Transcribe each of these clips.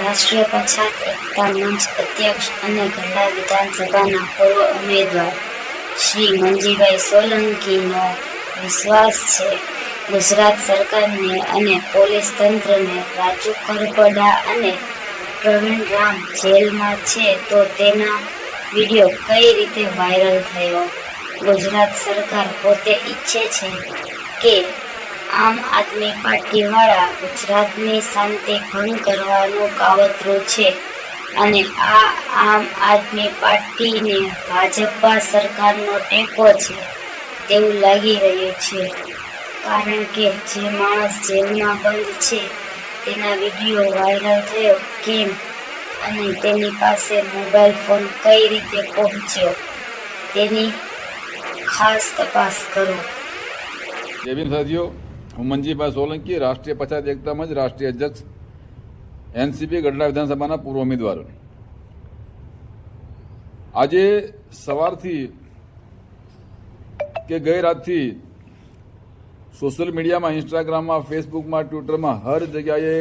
રાષ્ટ્રીય પછાત એકતા મંચ અધ્યક્ષ અને ગઢડા વિધાનસભાના પૂર્વ ઉમેદવાર શ્રી મંજીભાઈ સોલંકીનો વિશ્વાસ છે ગુજરાત સરકારને અને પોલીસ તંત્રને રાજુ કરપડા અને પ્રવીણ રામ જેલમાં છે તો તેના વિડીયો કઈ રીતે વાયરલ થયો? ગુજરાત સરકાર પોતે ઈચ્છે છે કે આમ આદમી પાર્ટીવાળા ગુજરાતની શાંતિ ભંગ કરવાનું કાવતરું છે અને આ આમ આદમી પાર્ટીને ભાજપા સરકારનો ટેકો છે તેવું લાગી રહ્યું છે, કારણ કે જે માણસ જેલમાં બંધ છે તેના વિડીયો વાયરલ થયો કેમ અને તેની પાસે મોબાઈલ ફોન કઈ રીતે પહોંચ્યો તેની ખાસ તપાસ કરો. જય ભીમ સાથીઓ, હું મંજીભાઈ સોલંકી, રાષ્ટ્રીય પછાત એકતા મંચ રાષ્ટ્રીય અધ્યક્ષ, એનસીપી ગઢડા વિધાનસભાના પૂર્વ ઉમેદવાર. આજે સવારથી કે ગઈ રાતથી સોશિયલ મીડિયામાં, ઇન્સ્ટાગ્રામમાં, ફેસબુકમાં, ટ્વિટરમાં હર જગ્યાએ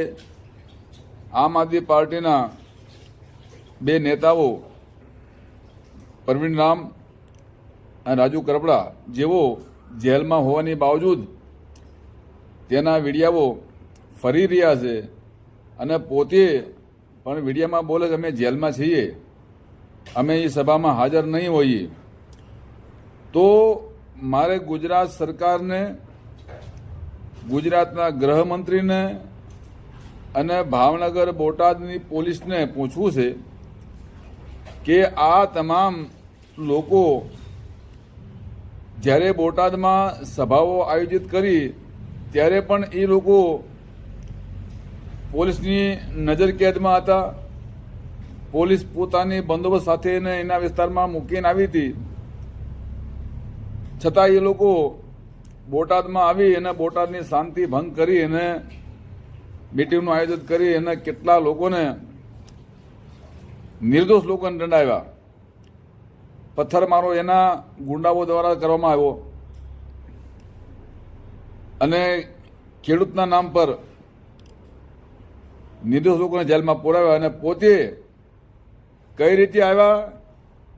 આમ આદમી પાર્ટીના બે નેતાઓ પ્રવીણ રામ અને રાજુ કરપડા જેઓ જેલમાં હોવાની બાવજૂદ તેના વિડીયાઓ ફરી રહ્યા છે અને પોતે પણ વિડીયામાં બોલે કે અમે જેલમાં છીએ, અમે એ સભામાં હાજર નહીં હોઈએ. તો મારે ગુજરાત સરકારને, ગુજરાતના ગૃહમંત્રીને અને ભાવનગર બોટાદની પોલીસને પૂછવું છે કે આ તમામ લોકો જ્યારે બોટાદમાં સભાઓ આયોજિત કરી ત્યારે પણ એ લોકો પોલીસની નજરકેદમાં હતા. પોલીસ પોતાની બંદોબસ્ત સાથે એના વિસ્તારમાં મૂકીને આવી હતી, છતાં એ લોકો બોટાદમાં આવી અને બોટાદની શાંતિ ભંગ કરી અને મિટિંગનું આયોજન કરી અને કેટલા લોકોને, નિર્દોષ લોકોને દંડાવ્યા. પથ્થરમારો એના ગુંડાઓ દ્વારા કરવામાં આવ્યો અને ખેડૂતના નામ પર નિર્દોષ લોકોને જેલમાં પોરાવ્યા અને પોતે કઈ રીતે આવ્યા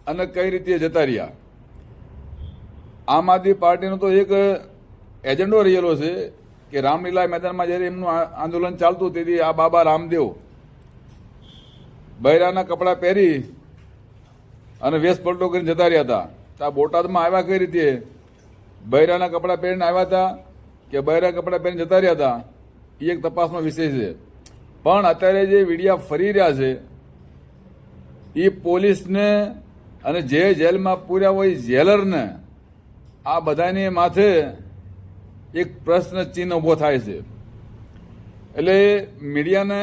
અને કઈ રીતે જતા રહ્યા. આમ આદમી પાર્ટીનો તો એક એજન્ડો રહેલો છે કે રામલીલા મેદાનમાં જ્યારે એમનું આંદોલન ચાલતું તેથી આ બાબા રામદેવ બૈરાના કપડાં પહેરી અને વેશ પલટો કરીને જતા રહ્યા હતા. તો આ બોટાદમાં આવ્યા કઈ રીતે? બૈરાના કપડાં પહેરીને આવ્યા હતા કે બૈરા કપડાં પહેરીને જતા રહ્યા હતા, એ એક તપાસનો વિષય છે. પણ અત્યારે જે વિડીયા ફરી રહ્યા છે એ પોલીસને અને જે જેલમાં પૂર્યા હોય જેલરને, આ બધાની માથે એક પ્રશ્ન ચિહ્ન ઊભો થાય છે. એટલે મીડિયાને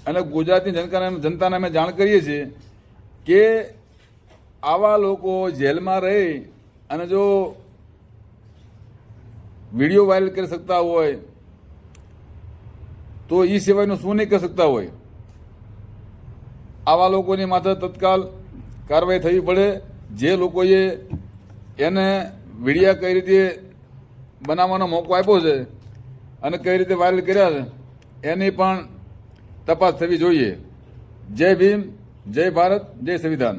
અને ગુજરાતની જનતાને અમે જાણ કરીએ છીએ કે આવા લોકો જેલમાં રહી અને જો વિડીયો વાયરલ કરી શકતા હોય તો એ સિવાયનું શું નહીં કરી શકતા હોય? આવા લોકોની માથે તત્કાલ કાર્યવાહી થવી પડે. જે લોકોએ એને વિડીયા કઈ રીતે બનાવવાનો મોકો આપ્યો છે અને કઈ રીતે વાયરલ કર્યા છે એની પણ તપાસ થવી જોઈએ. જય ભીમ, જય ભારત, જય સંવિધાન.